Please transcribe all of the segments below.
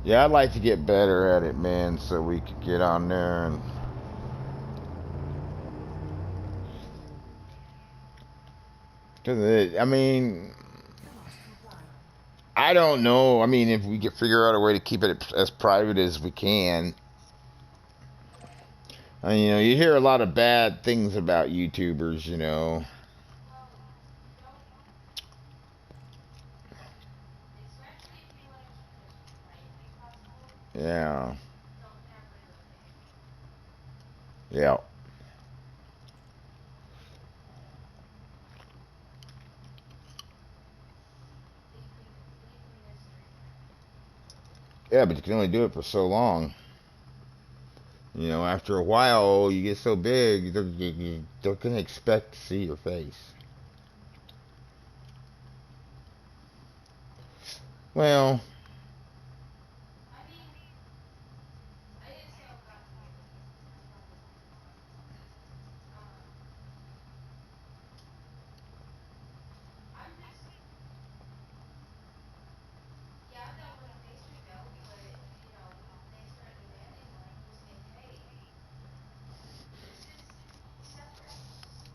Yeah, I'd like to get better at it, man, so we could get on there and. Cause I mean, I don't know. I mean, if we could figure out a way to keep it as private as we can. I mean, you hear a lot of bad things about YouTubers. Yeah. Yeah. Yeah, but you can only do it for so long. After a while, you get so big, they're going to expect to see your face. Well,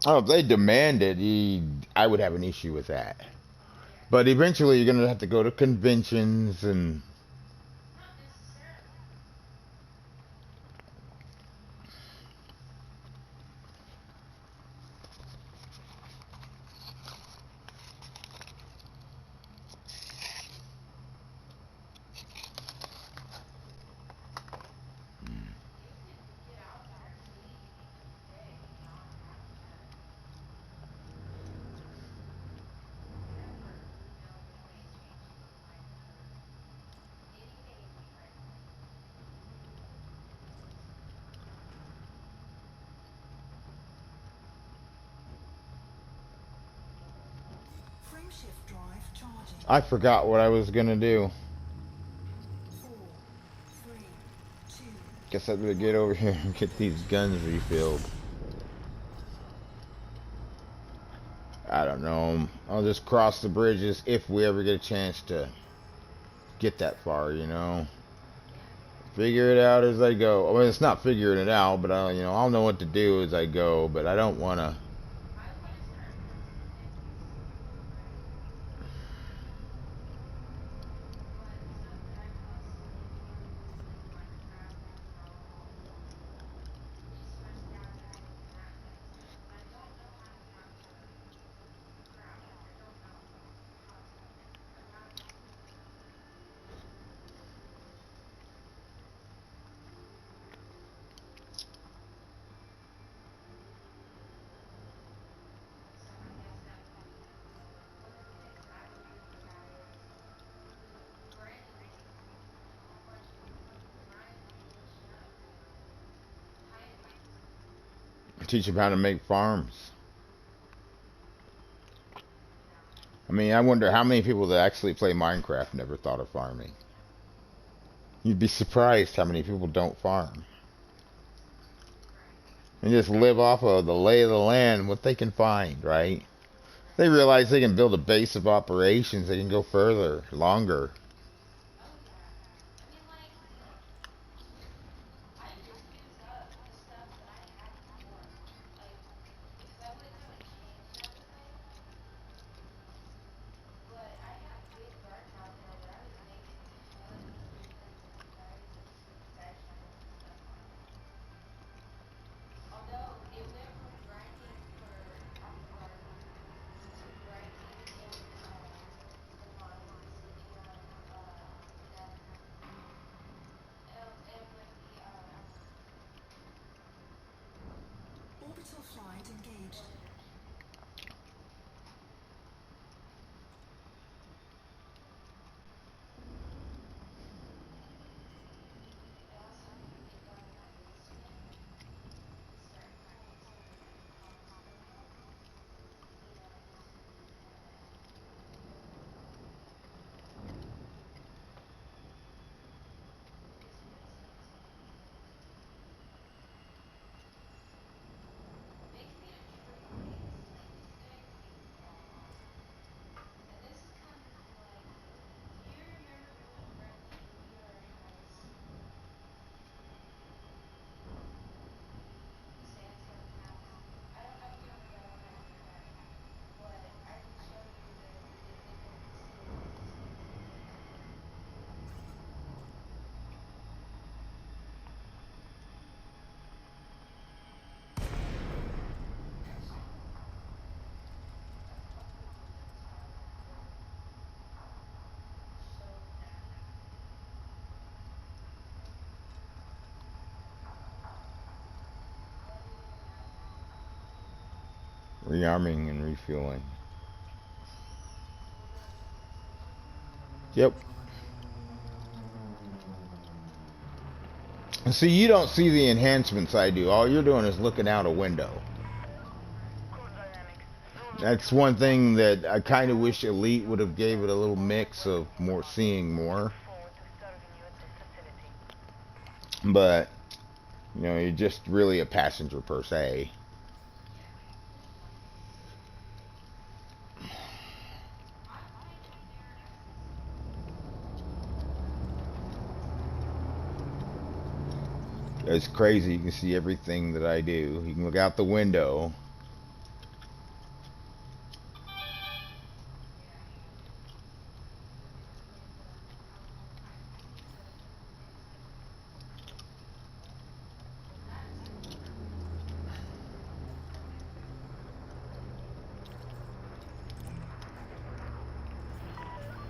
oh, if they demanded, I would have an issue with that. But eventually, you're going to have to go to conventions and. I forgot what I was going to do. Guess I better get over here and get these guns refilled. I don't know. I'll just cross the bridges if we ever get a chance to get that far. Figure it out as I go. I mean, it's not figuring it out, but I'll know what to do as I go. But I don't want to. Teach them how to make farms. I mean, I wonder how many people that actually play Minecraft never thought of farming. You'd be surprised how many people don't farm and just live off of the lay of the land, what they can find, right? They realize they can build a base of operations. They can go further, longer. Rearming and refueling. Yep. See, you don't see the enhancements I do. All you're doing is looking out a window. That's one thing that I kind of wish Elite would have gave it a little mix of more seeing more. But, you know, you're just really a passenger per se. It's crazy. You can see everything that I do. You can look out the window.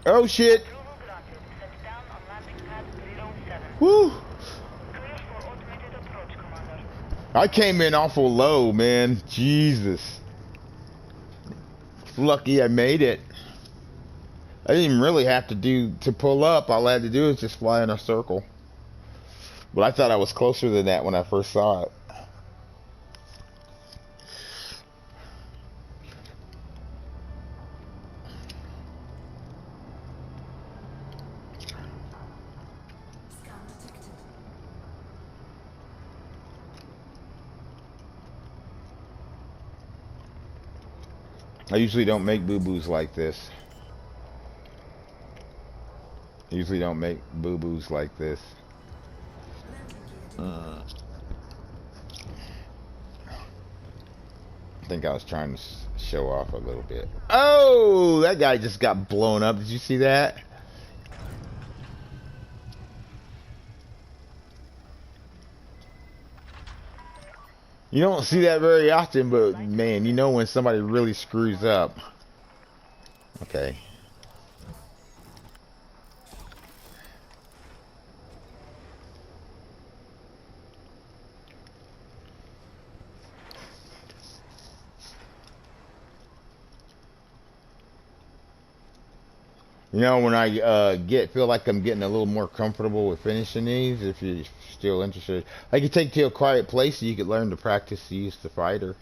Oh shit! Woo! I came in awful low, man. Jesus. Lucky I made it. I didn't even really have to pull up. All I had to do was just fly in a circle. But I thought I was closer than that when I first saw it. I usually don't make boo-boos like this. I usually don't make boo-boos like this. I think I was trying to show off a little bit. Oh, that guy just got blown up. Did you see that? You don't see that very often, but man, you know when somebody really screws up. Okay. You know, when I feel like I'm getting a little more comfortable with finishing these, if you're still interested, I could take to a quiet place so you could learn to practice to use the fighter.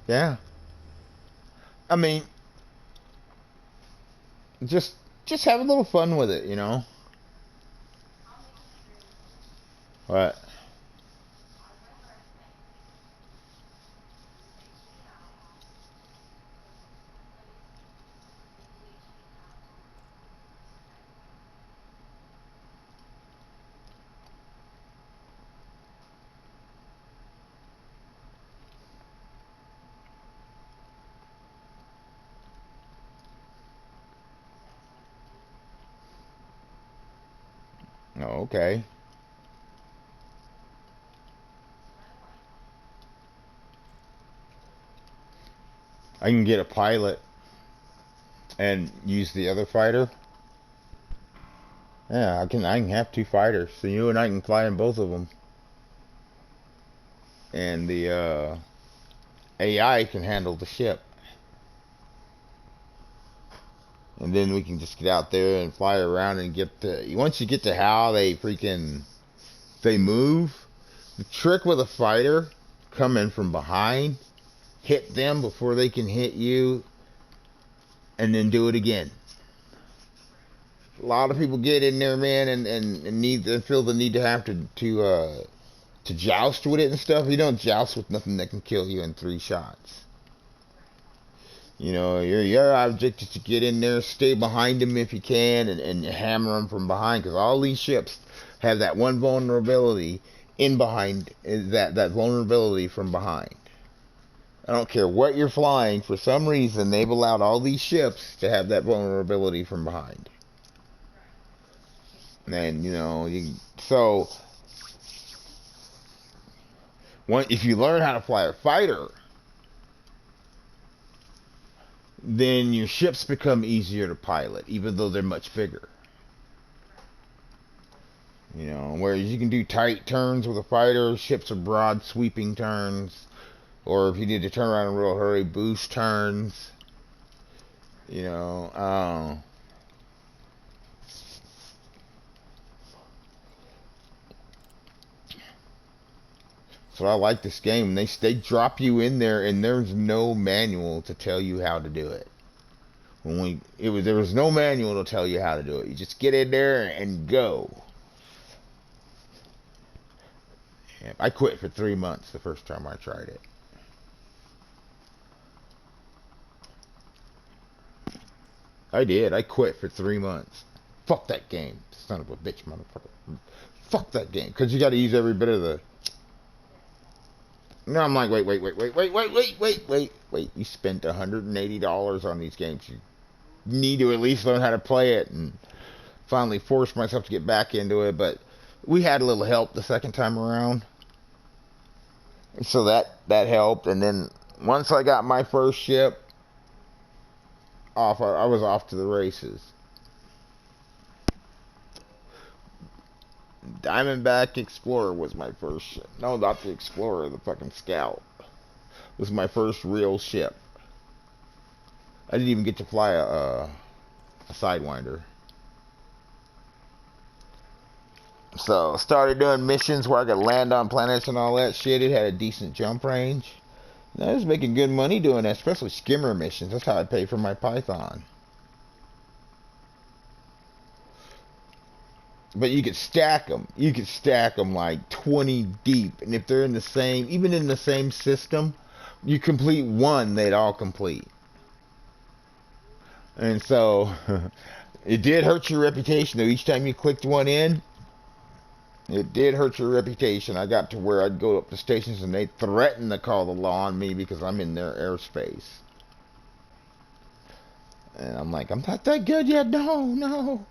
Yeah. I mean, just have a little fun with it, you know. What? Oh, okay. I can get a pilot and use the other fighter. Yeah, I can have two fighters, so you and I can fly in both of them. And the AI can handle the ship. And then we can just get out there and fly around and get to... Once you get to how they move, the trick with a fighter, come in from behind, hit them before they can hit you, and then do it again. A lot of people get in there, man, and feel the need to have to joust with it and stuff. You don't joust with nothing that can kill you in 3 shots. You know, your object is to get in there, stay behind them if you can, and hammer them from behind, because all these ships have that one vulnerability in behind, that vulnerability from behind. I don't care what you're flying, for some reason they've allowed all these ships to have that vulnerability from behind. And, you know, if you learn how to fly a fighter, then your ships become easier to pilot, even though they're much bigger. You know, whereas you can do tight turns with a fighter, ships are broad sweeping turns, or if you need to turn around in a real hurry, boost turns. You know, so I like this game. They drop you in there, and there's no manual to tell you how to do it. There was no manual to tell you how to do it. You just get in there and go. And I quit for 3 months the first time I tried it. I did. I quit for 3 months. Fuck that game, son of a bitch, motherfucker. Fuck that game, because you got to use every bit of the. No, I'm like, wait. You spent $180 on these games. You need to at least learn how to play it, and finally forced myself to get back into it. But we had a little help the second time around, so that helped. And then once I got my first ship off, I was off to the races. Diamondback Explorer was my first ship. No, not the Explorer, the fucking Scout was my first real ship. I didn't even get to fly a Sidewinder. So started doing missions where I could land on planets and all that shit. It had a decent jump range. And I was making good money doing that, especially skimmer missions. That's how I paid for my Python. But you could stack them. You could stack them like 20 deep. And if they're in the same, even in the same system, you complete one, they'd all complete. And so, it did hurt your reputation, though. Each time you clicked one in, it did hurt your reputation. I got to where I'd go up to stations and they'd threaten to call the law on me because I'm in their airspace. And I'm like, I'm not that good yet. No.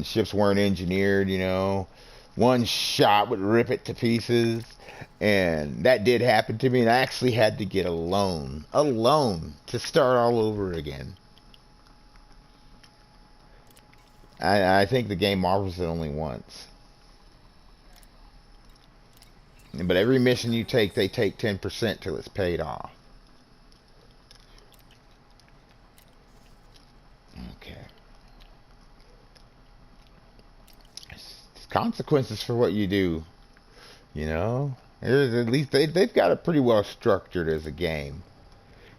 Ships weren't engineered, you know. One shot would rip it to pieces. And that did happen to me. And I actually had to get a loan to start all over again. I think the game offers it only once. But every mission you take, they take 10% till it's paid off. Okay. There's consequences for what you do. You know? There's at least they've got it pretty well structured as a game.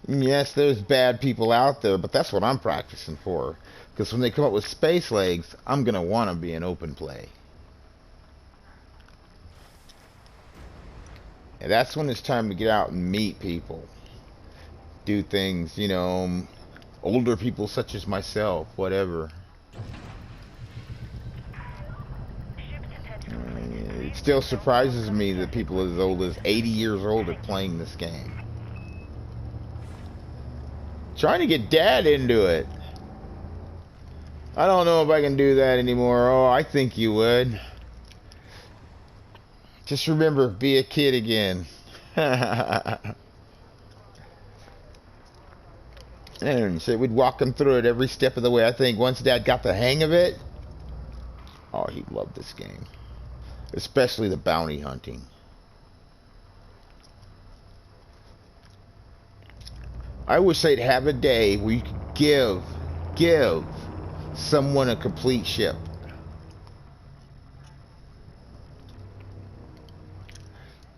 And yes, there's bad people out there, but that's what I'm practicing for. Because when they come up with space legs, I'm going to want to be in open play. And that's when it's time to get out and meet people. Do things, you know, older people such as myself, whatever. It still surprises me that people as old as 80 years old are playing this game. Trying to get Dad into it. I don't know if I can do that anymore. Oh, I think you would. Just remember, be a kid again. And so we'd walk him through it every step of the way. I think once Dad got the hang of it, oh, he loved this game. Especially the bounty hunting. I wish they'd have a day where you could give someone a complete ship.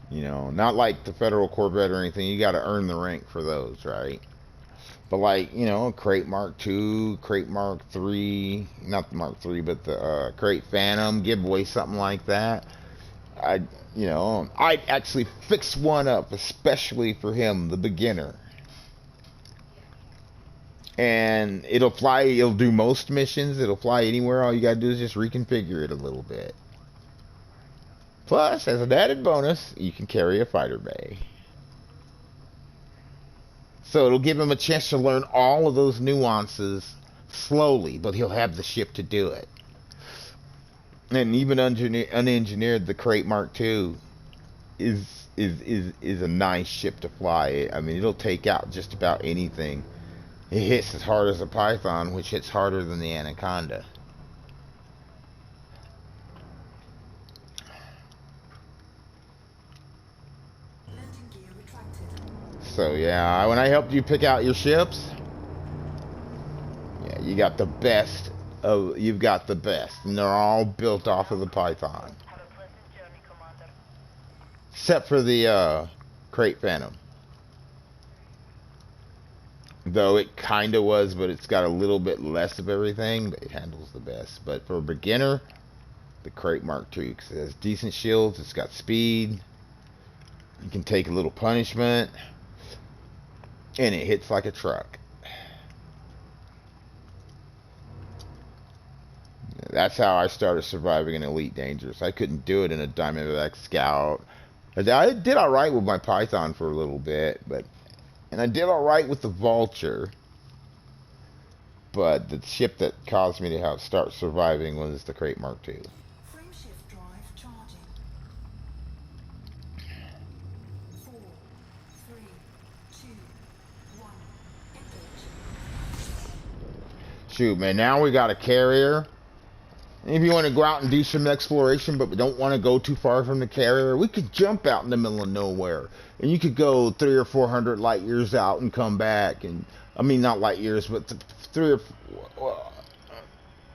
You know, not like the Federal Corvette or anything. You got to earn the rank for those, right? But like, you know, Crate Mark II, Crate Mark III, not the Mark III, but the Crate Phantom, give away something like that. I'd actually fix one up, especially for him, the beginner. And it'll do most missions, it'll fly anywhere. All you gotta do is just reconfigure it a little bit. Plus, as an added bonus, you can carry a fighter bay. So it'll give him a chance to learn all of those nuances slowly, but he'll have the ship to do it. And even unengineered, the Crate Mark II is a nice ship to fly. I mean, it'll take out just about anything. It hits as hard as a Python, which hits harder than the Anaconda. So yeah, when I helped you pick out your ships, yeah, you got the best of, you've got the best, and they're all built off of the Python, except for the Crate Phantom. Though it kind of was, but it's got a little bit less of everything, but it handles the best. But for a beginner, the Crate Mark II, because it has decent shields, it's got speed, you can take a little punishment, and it hits like a truck. That's how I started surviving in Elite Dangerous. I couldn't do it in a Diamondback Scout. I did alright with my Python for a little bit, and I did alright with the Vulture. But the ship that caused me to start surviving was the Crate Mark II. Frameshift drive charging. 4, 3, 2, 1. Engage. Shoot, man, now we got a carrier. If you want to go out and do some exploration, but we don't want to go too far from the carrier, we could jump out in the middle of nowhere. And you could go 300 or 400 light years out and come back. And I mean, not light years, but 3 or 4,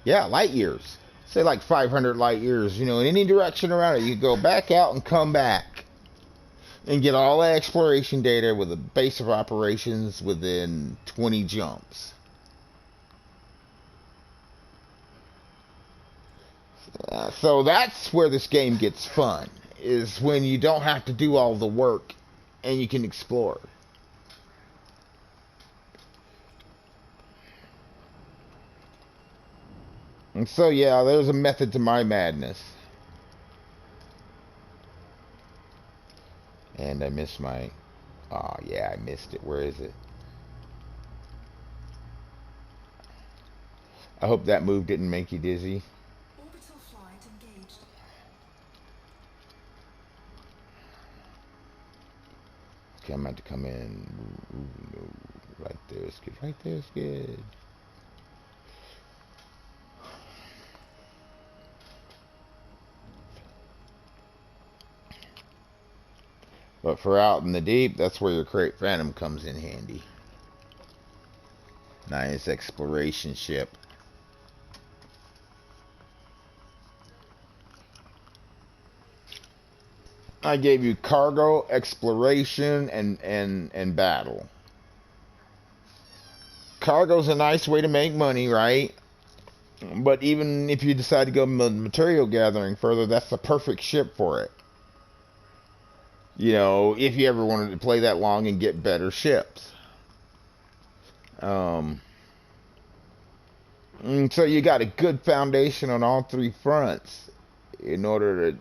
yeah, light years. Say like 500 light years, you know, in any direction around it. You could go back out and come back and get all the exploration data with a base of operations within 20 jumps. So that's where this game gets fun, is when you don't have to do all the work and you can explore. And so yeah, there's a method to my madness. And I missed my, oh yeah, I missed it. Where is it? I hope that move didn't make you dizzy. Orbital flight engaged. Okay, I'm about to come in. Ooh, no. Right there is good. Right there is good. But for out in the deep, that's where your Crate Phantom comes in handy. Nice exploration ship. I gave you cargo, exploration, and battle. Cargo's a nice way to make money, right? But even if you decide to go material gathering further, that's the perfect ship for it. You know, if you ever wanted to play that long and get better ships. And so you got a good foundation on all three fronts in order to,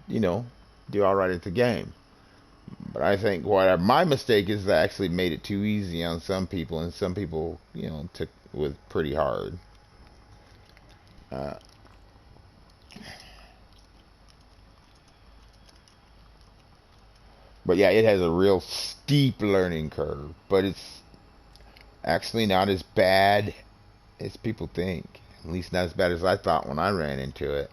you know, do all right at the game. But I think my mistake is I actually made it too easy on some people, and some people, you know, took with pretty hard. But yeah, it has a real steep learning curve, but it's actually not as bad as people think. At least not as bad as I thought when I ran into it.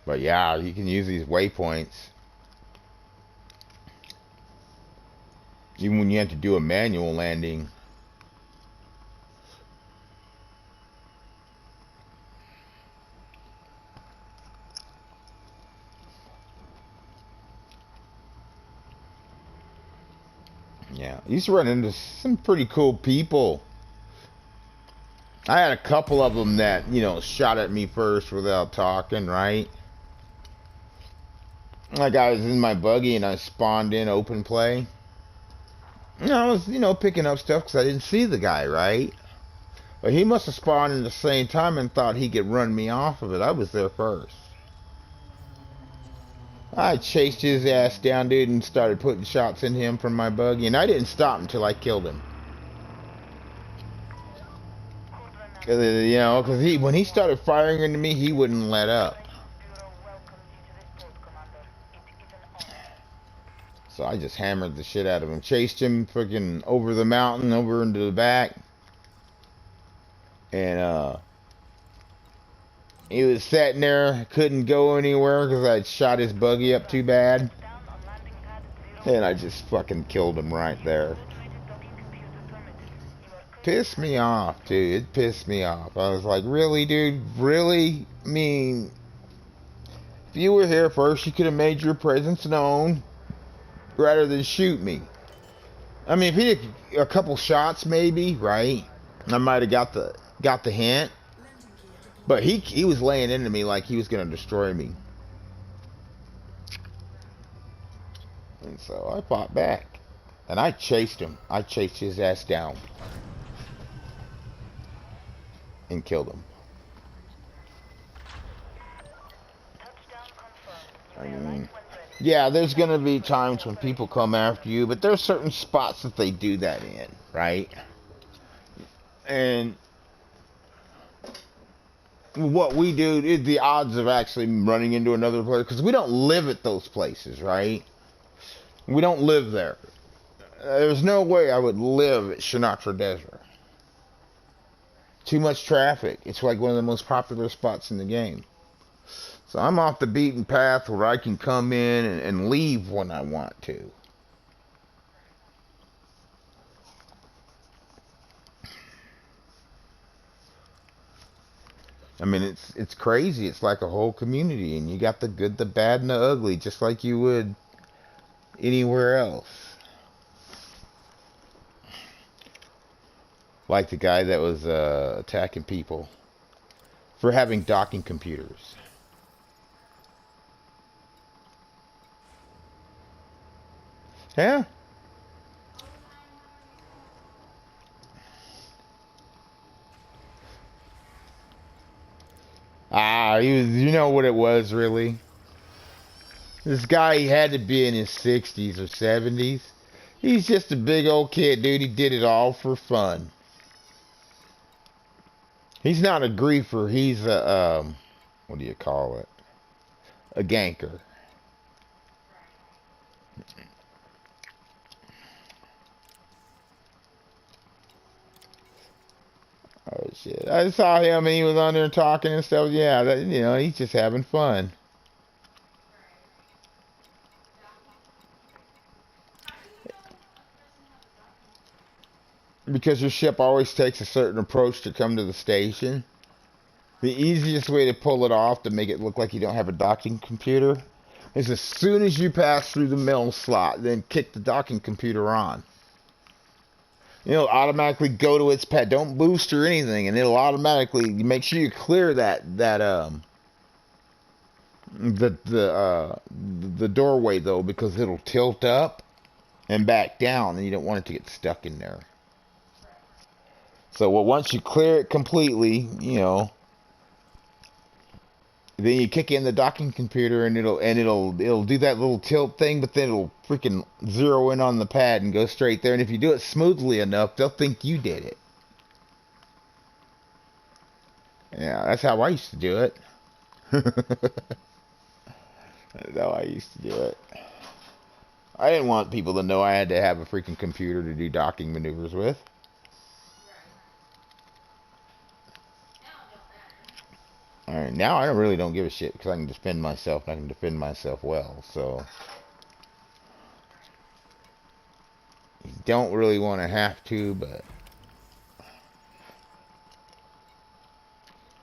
But yeah, you can use these waypoints. Even when you have to do a manual landing. Yeah, I used to run into some pretty cool people. I had a couple of them that, you know, shot at me first without talking, right? Like I was in my buggy and I spawned in open play. And I was, you know, picking up stuff because I didn't see the guy, right? But he must have spawned in the same time and thought he could run me off of it. I was there first. I chased his ass down, dude, and started putting shots in him from my buggy. And I didn't stop until I killed him. You know, because when he started firing into me, he wouldn't let up. So I just hammered the shit out of him. Chased him freaking over the mountain, over into the back. And he was sitting there, couldn't go anywhere because I'd shot his buggy up too bad. And I just fucking killed him right there. Pissed me off, dude. It pissed me off. I was like, really, dude? Really? I mean, if you were here first, you could have made your presence known rather than shoot me. I mean, if he had a couple shots, maybe, right? I might have got the hint. But he was laying into me like he was gonna destroy me. And so I fought back. And I chased him. I chased his ass down. And killed him. I mean, yeah, there's gonna be times when people come after you, but there's certain spots that they do that in, right? And what we do is the odds of actually running into another place, because we don't live at those places, right? We don't live there. There's no way I would live at Sinatra Desert. Too much traffic. It's like one of the most popular spots in the game. So I'm off the beaten path where I can come in and leave when I want to. I mean, it's crazy. It's like a whole community, and you got the good, the bad, and the ugly, just like you would anywhere else. Like the guy that was attacking people for having docking computers. Yeah. He was, you know what it was, really? This guy, he had to be in his 60s or 70s. He's just a big old kid, dude. He did it all for fun. He's not a griefer. He's a, what do you call it? A ganker. Oh, shit. I saw him and he was on there talking and stuff. Yeah, that, you know, he's just having fun. Because your ship always takes a certain approach to come to the station. The easiest way to pull it off to make it look like you don't have a docking computer is as soon as you pass through the mail slot, then kick the docking computer on. It'll automatically go to its pad. Don't boost or anything, and it'll automatically make sure you clear the doorway though, because it'll tilt up and back down, and you don't want it to get stuck in there. So once you clear it completely, you know, then you kick in the docking computer and it'll do that little tilt thing, but then it'll freaking zero in on the pad and go straight there. And if you do it smoothly enough, they'll think you did it. Yeah, that's how I used to do it. That's how I used to do it. I didn't want people to know I had to have a freaking computer to do docking maneuvers with. Alright, now I really don't give a shit because I can defend myself and I can defend myself well, so you don't really want to have to, but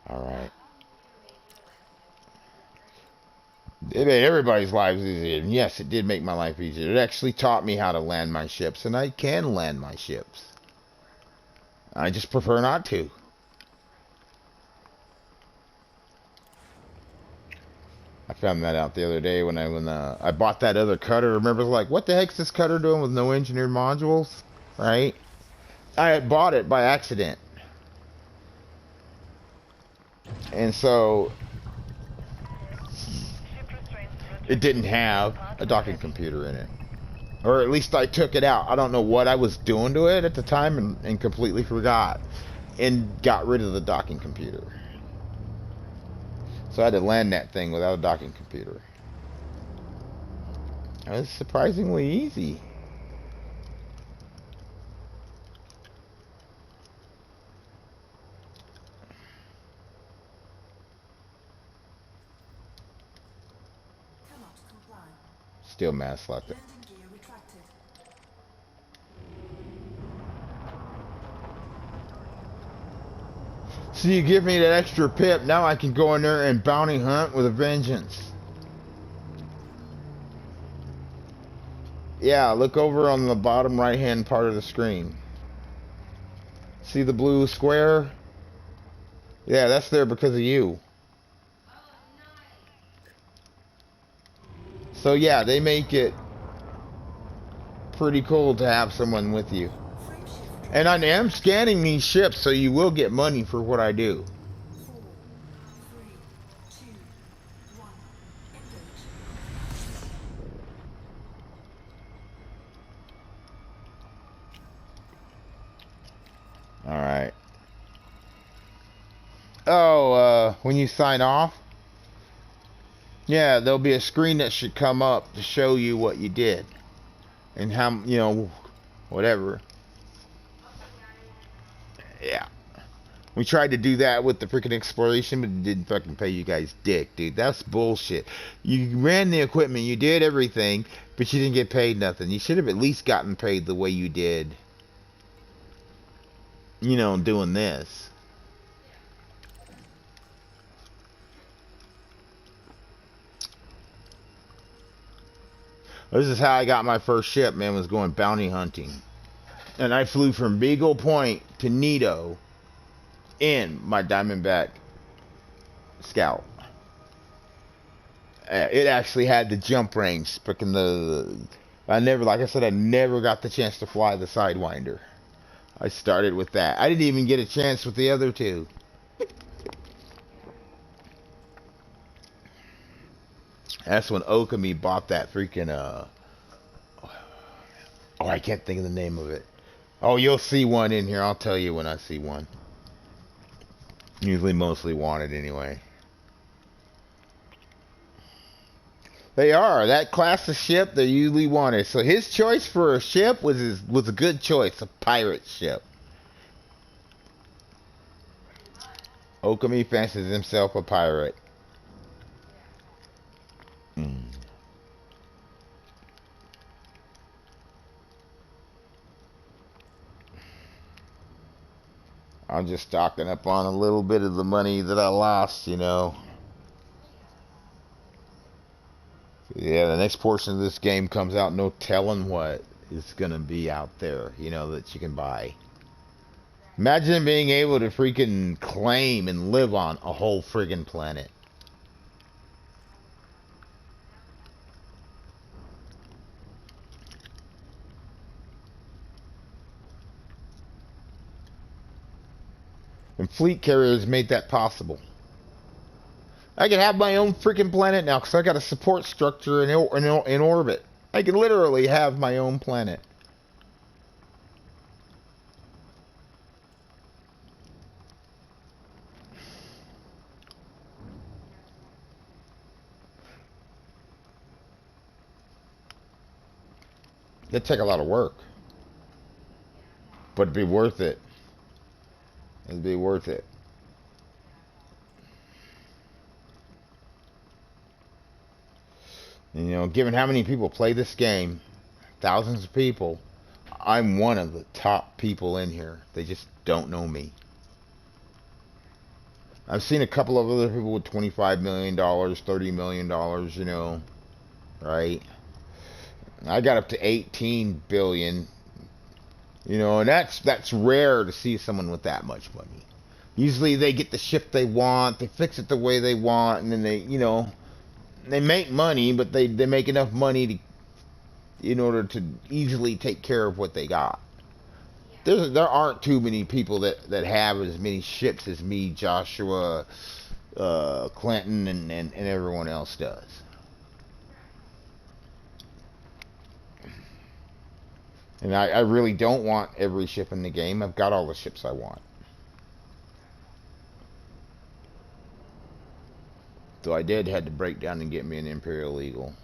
alright. It made everybody's lives easier, and yes, it did make my life easier. It actually taught me how to land my ships, and I can land my ships. I just prefer not to. I found that out the other day when I bought that other cutter. Remember, like, what the heck's this cutter doing with no engineered modules? Right? I had bought it by accident. And so it didn't have a docking computer in it. Or at least I took it out. I don't know what I was doing to it at the time and completely forgot. And got rid of the docking computer. So I had to land that thing without a docking computer. It's surprisingly easy. Cannot comply. Still mass selected. Landing gear retracted. So you give me that extra pip, now I can go in there and bounty hunt with a vengeance. Yeah, look over on the bottom right hand part of the screen. See the blue square? Yeah, that's there because of you. So yeah, they make it pretty cool to have someone with you. Frameshift drive. And I am scanning these ships, so you will get money for what I do. 4, 3, 2, 1. Engage. Alright. Oh, when you sign off, yeah, there'll be a screen that should come up to show you what you did. And how, you know, whatever. Yeah. We tried to do that with the freaking exploration, but it didn't fucking pay you guys dick, dude. That's bullshit. You ran the equipment, you did everything, but you didn't get paid nothing. You should have at least gotten paid the way you did, you know, doing this. This is how I got my first ship, man, was going bounty hunting. And I flew from Beagle Point to Nito in my Diamondback Scout. It actually had the jump range. Freaking I never, like I said, I never got the chance to fly the Sidewinder. I started with that. I didn't even get a chance with the other two. That's when Okami bought that freaking, oh, I can't think of the name of it. Oh, you'll see one in here. I'll tell you when I see one. Usually mostly wanted anyway. They are. That class of ship, they're usually wanted. So his choice for a ship was a good choice. A pirate ship. Okami fancies himself a pirate. I'm just stocking up on a little bit of the money that I lost, you know. Yeah, the next portion of this game comes out, no telling what is going to be out there, you know, that you can buy. Imagine being able to freaking claim and live on a whole friggin' planet. And fleet carriers made that possible. I can have my own freaking planet now because I got a support structure in orbit. I can literally have my own planet. It'd take a lot of work. But it'd be worth it. It'd be worth it. You know, given how many people play this game, thousands of people, I'm one of the top people in here. They just don't know me. I've seen a couple of other people with $25 million, $30 million, you know, right? I got up to 18 billion, you know, and that's rare to see someone with that much money. Usually they get the ship they want, they fix it the way they want, and then they, you know, they make money, but they make enough money to, in order to easily take care of what they got. There aren't too many people that have as many ships as me, Joshua, Clinton, and everyone else does. And I really don't want every ship in the game. I've got all the ships I want. So I did had to break down and get me an Imperial Eagle.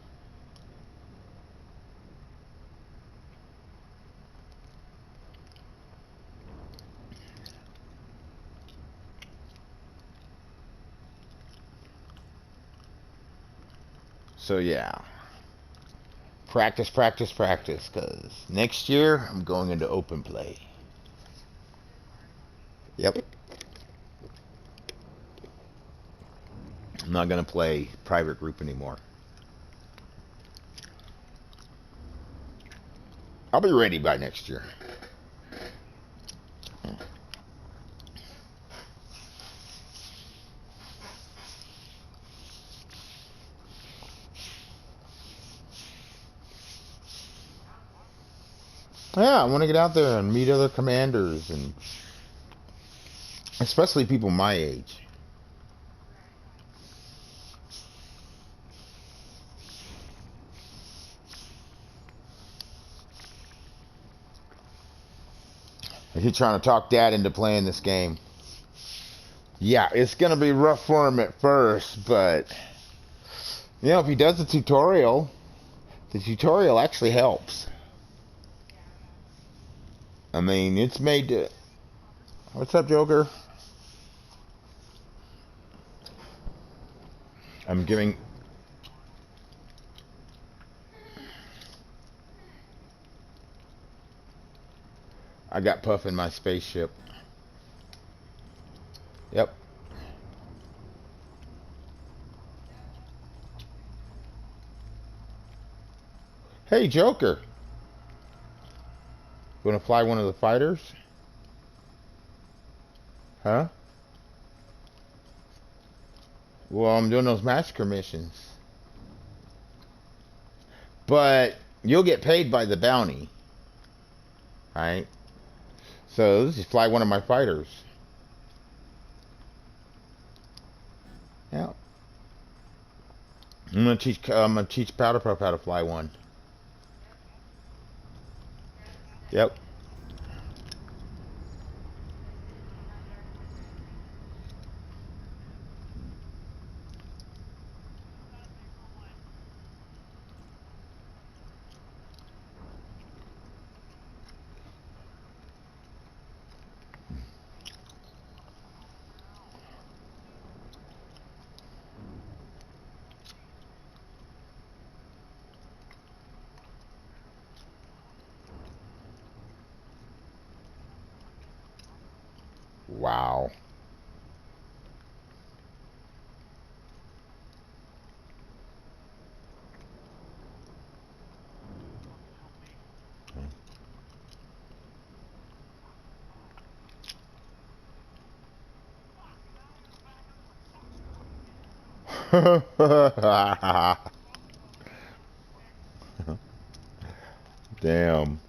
So yeah, practice, practice, practice, because next year I'm going into open play. Yep. I'm not going to play private group anymore. I'll be ready by next year. Yeah, I want to get out there and meet other commanders, and especially people my age. If you're trying to talk Dad into playing this game, yeah, it's going to be rough for him at first, but you know, if he does the tutorial actually helps. I mean, it's made to... What's up, Joker? I'm giving... I got Puff in my spaceship. Yep. Hey, Joker. You want to fly one of the fighters? Huh? Well, I'm doing those massacre missions. But you'll get paid by the bounty. Right? So let's just fly one of my fighters. Yeah. I'm gonna teach Powder Puff how to fly one. Yep. Wow. Damn.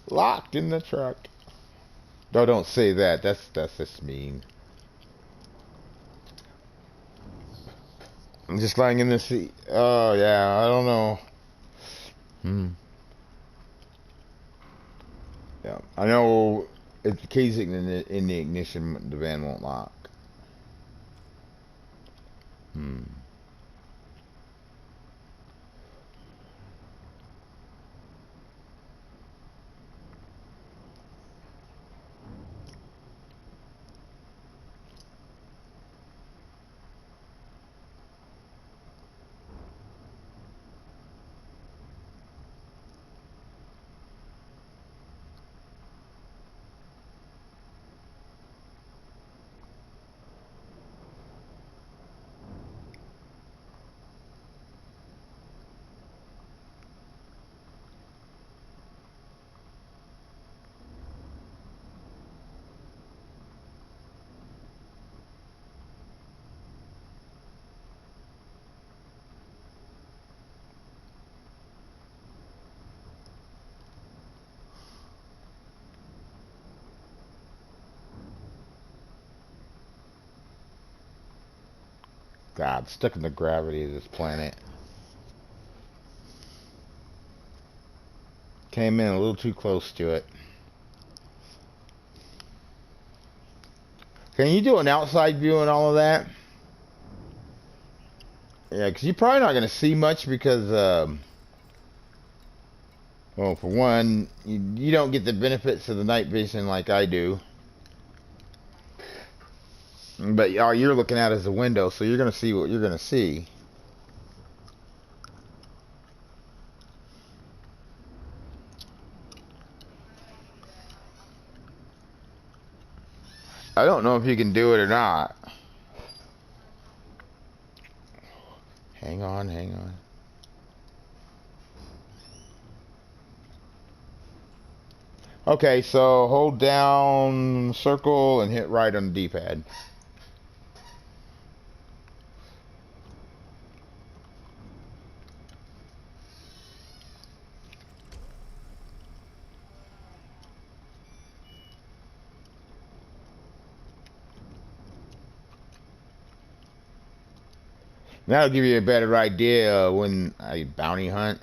Locked in the truck. No, don't say that. That's just mean. I'm just lying in the seat. Oh yeah, I don't know. Hmm. Yeah, I know. If the key's in the ignition, the van won't lock. Hmm. God, stuck in the gravity of this planet. Came in a little too close to it. Can you do an outside view and all of that? Yeah, because you're probably not going to see much because, well, for one, you don't get the benefits of the night vision like I do. But all you're looking at is the window, so you're going to see what you're going to see. I don't know if you can do it or not. Hang on, hang on. Okay, so hold down circle and hit right on the D-pad. That'll give you a better idea when I bounty hunt.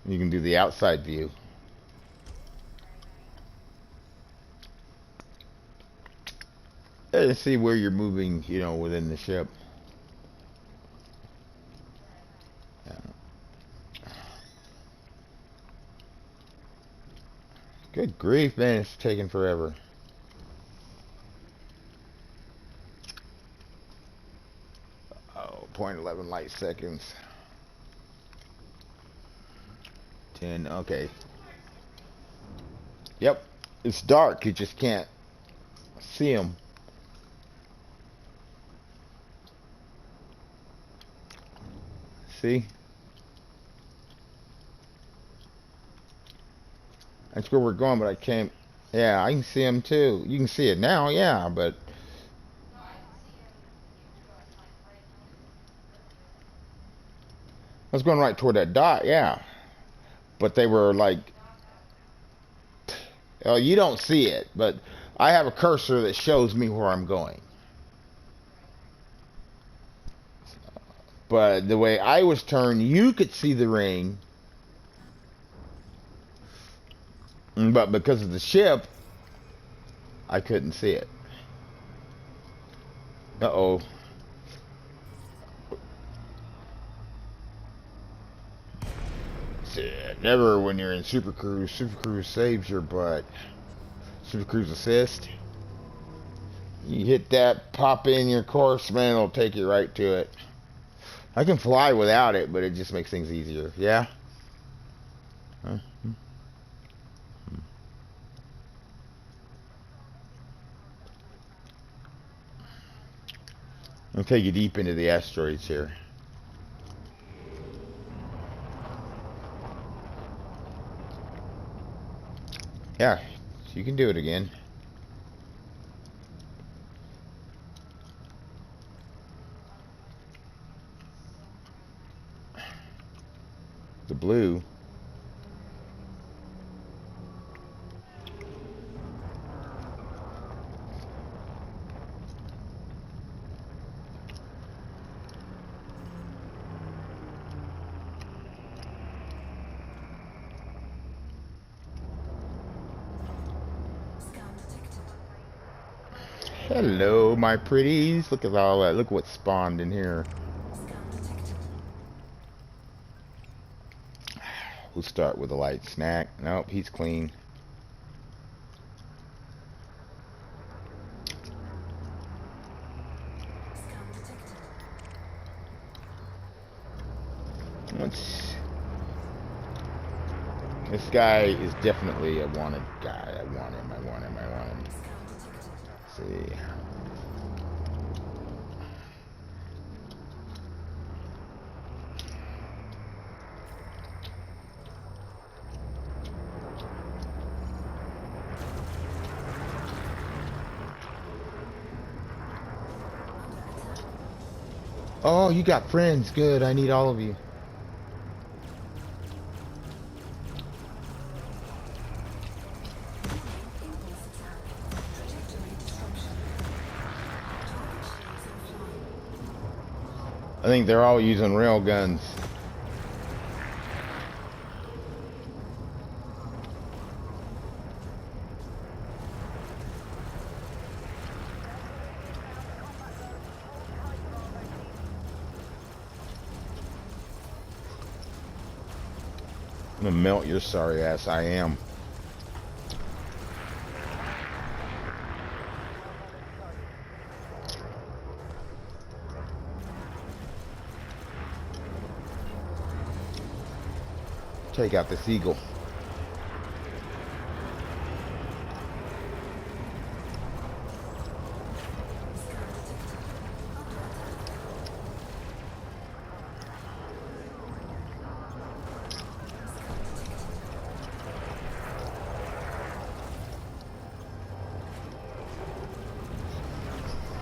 You can do the outside view. And see where you're moving, you know, within the ship. Yeah. Good grief, man, it's taking forever. Oh, 0.11 light seconds. 10, okay. Yep, it's dark, you just can't see them. See? That's where we're going, but I can't. Yeah, I can see them too. You can see it now, yeah, but I was going right toward that dot, yeah. But they were like, you don't see it, but I have a cursor that shows me where I'm going. But the way I was turned, you could see the ring. But because of the ship, I couldn't see it. Uh-oh. Never when you're in Super Cruise. Super Cruise saves your butt. Super Cruise assist. You hit that, pop in your course, man, it'll take you right to it. I can fly without it, but it just makes things easier. Yeah? Huh? I'll take you deep into the asteroids here. Yeah, you can do it again. The blue. Scan detected. Hello, my pretties. Look at all that. Look what spawned in here. Scan detected. We'll start with a light snack. Nope, he's clean. Scan detected. This guy is definitely a wanted guy. I want him. I want him. I want him. Scan detected. Let's see. Oh, you got friends. Good. I need all of you. Impulse attack. Trajectory disruption. Target shields offline. I think they're all using rail guns. I'm gonna melt your sorry ass. I am. Take out this eagle.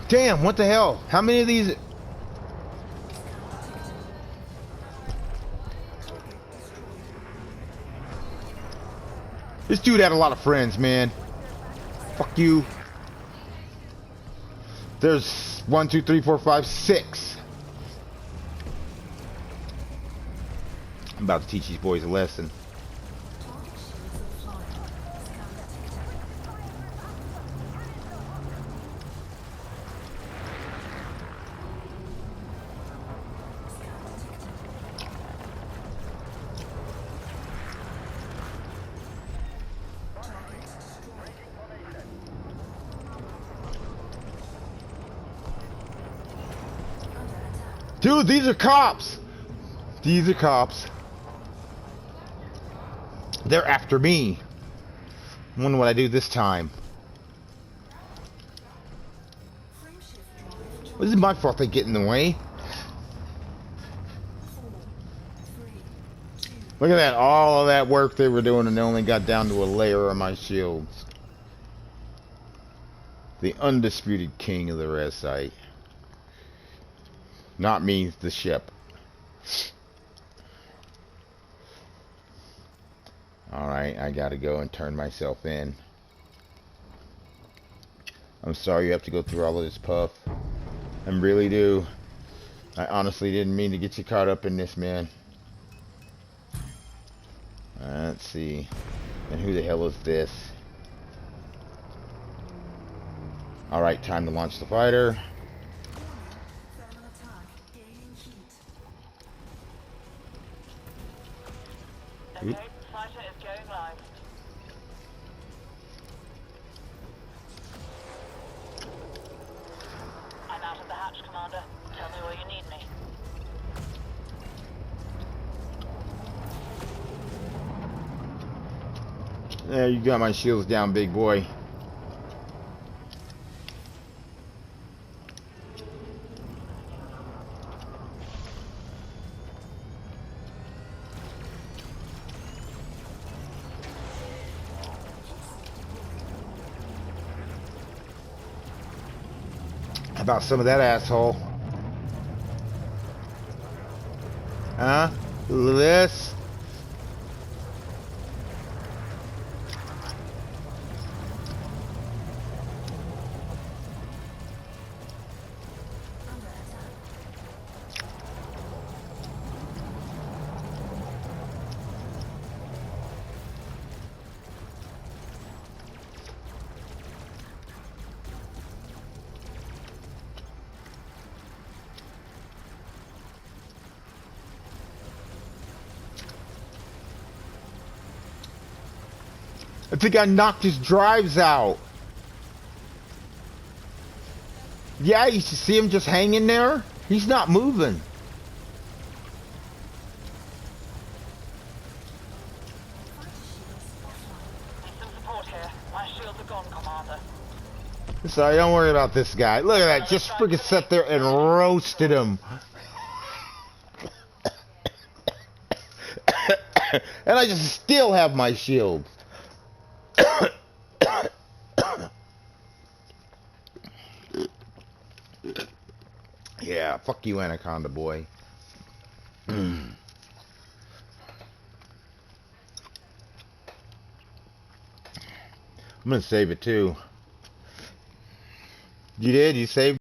Damn, what the hell? How many of these? This dude had a lot of friends, man. Fuck you. There's 1, 2, 3, 4, 5, 6. I'm about to teach these boys a lesson. Target shields offline. Scan detected. Scan detected. Target destroyed. Under attack. Dude, these are cops. These are cops. They're after me. I wonder what I do this time. Frame shift drive. This is my fault they get in the way. 4, 3, 2. Look at that. All of that work they were doing and they only got down to a layer of my shields. The undisputed king of the res site. Not me, the ship. Alright, I gotta go and turn myself in. I'm sorry you have to go through all of this, Puff. I really do. I honestly didn't mean to get you caught up in this, man. Let's see. And who the hell is this? Alright, time to launch the fighter. Thermal attack. Gaining heat. Okay, fighter is going live. I'm out of the hatch, Commander. Tell me where you need me. Yeah, you got my shields down, big boy. How about some of that asshole? Huh? This? Under attack. I think I knocked his drives out. Yeah, you should see him just hanging there. He's not moving. Fighter shields offline. Need some support here. My shields are gone, Commander. Sorry, don't worry about this guy. Look at that. Just freaking sat there and roasted him. And I just still have my shield. Yeah, fuck you, Anaconda boy. I'm gonna save it too. You did? You saved?